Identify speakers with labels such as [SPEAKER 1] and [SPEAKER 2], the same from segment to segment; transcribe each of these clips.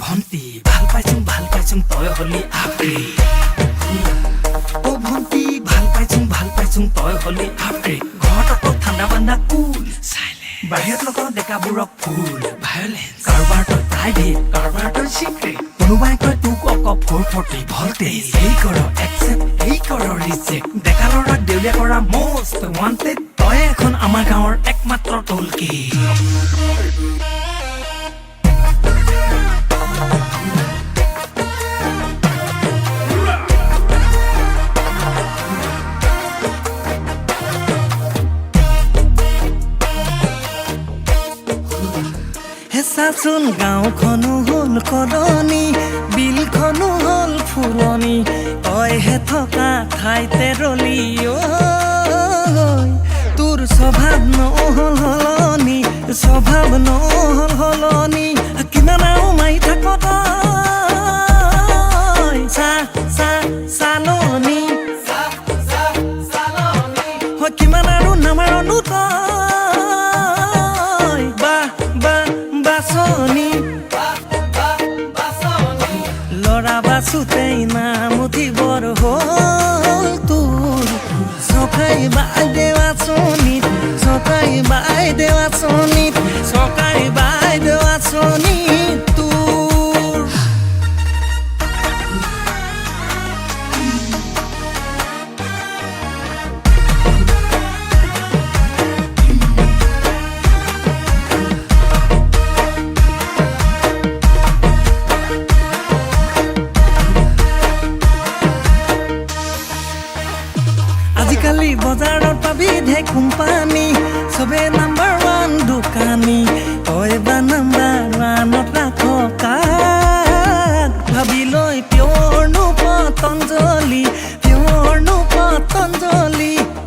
[SPEAKER 1] ভন্টি ভাল পাইছোং তই হলি আপি ও ভন্টি ভাল পাইছোং তই হলি আপি ঘৰত অকল ঠাণ্ডা বান্দা কুল সাইলেন্ট বাহিৰত লগত ডেকাবোৰক ফুল ভায়োলেন্স কাৰোবাৰ তই প্ৰাইভেট কাৰোবাৰ তই সিক্ৰেট কোনোবাই কয় তোক অক 440 ভল্টেজ এই কৰ একচেপ্ট এই কৰ ৰিজেক্ট ডেকা ল'ৰাক দেউলীয়া কৰা মষ্ট ৱান্টেড তই এখন আমাৰ গাঁৱৰ একমাত্ৰ টলকি হেঁচাচোন গাঁওখনো হ'ল কলনি বিলখনো হ'ল ফুলনি তইহে থকা ঠাইতে ৰলি তোৰ স্বভাৱ নহ'ল সলনি কিমান আৰু মাৰি থাক তই চালনি কিমান আৰু নামাৰনো তই লৰা বাচোতেই নাম উঠিবৰ হ'ল তোৰ চৰকাৰী বাইদেউ আঁচনিত তোৰ আজিকালি বজাৰত পাবি ঢেৰ কোম্পানী চবে নাম্বাৰ 1 দোকানী তই বা নাম্বাৰ 1ত ৰাখ কাক ভাবি লৈ পিয়ৰনো পতঞ্জলি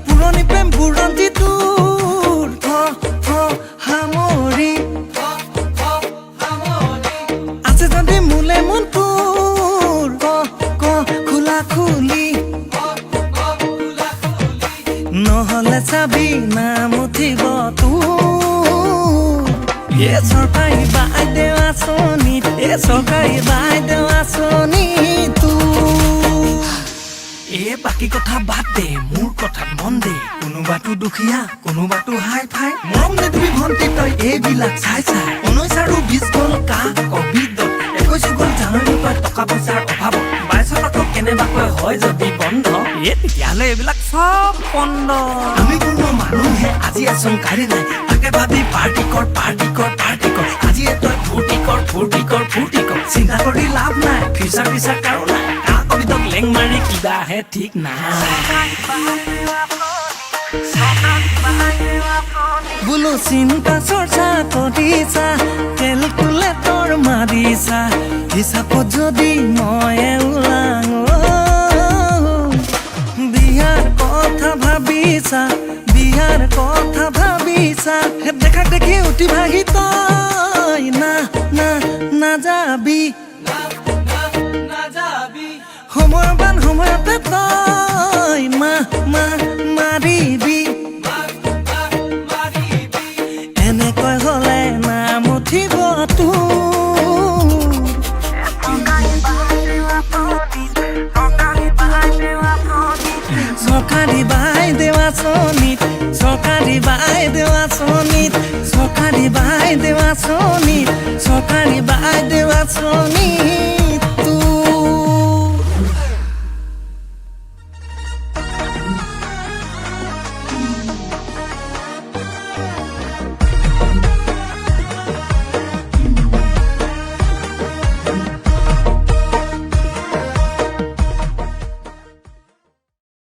[SPEAKER 1] পুৰণি প্ৰেম বুৰঞ্জী তোৰ সামৰি আছে যদি মোলে মন তোৰ খোলা খুলি নহলে চাবি নাম উঠিব তোৰ চৰকাৰী বাইদেউ আঁচনি তোৰ বাকী কথা বাদ দে মোৰ কথাত মন দে কোনোবাটো দুখীয়া কোনোবাটো হাই ফাই মৰম দে তুমি ভন্টি তই এইবিলাক চাই 19 আৰু 20 গ'ল কা কভিডত 21 গ'ল জানুৱাৰী তই টকা পইচাৰ অভাৱত 22 আকৌ কেনেবাকৈ হয় যদি বন্ধ তেতিয়াহ'লে এইবিলাক চব বন্ধ আমি কোনো মানুহে আজি আচংকাৰী নাই তাকে ভাবি পাৰ্টি কৰ আজি তই ফূৰ্তি কৰ চিন্তা কৰি লাভ নাই ফিউচাৰ কাৰো নাই কা কবিতক লেং মাৰি কিবাহে ঠিক নাই বোলো চিন্তা চৰ্চা কৰিছা কেলকুলেটৰ মাৰিছা হিচাপত যদি মই ওলাং বিয়াৰ কথা ভাবিছা দেখা দেখি উঠি ভাগি তই নাযাবি সময়তে তই মাৰিবি এনেকৈ হলে নাম উঠিব তোৰ চৰকাৰী বাইদেউ আঁচনিত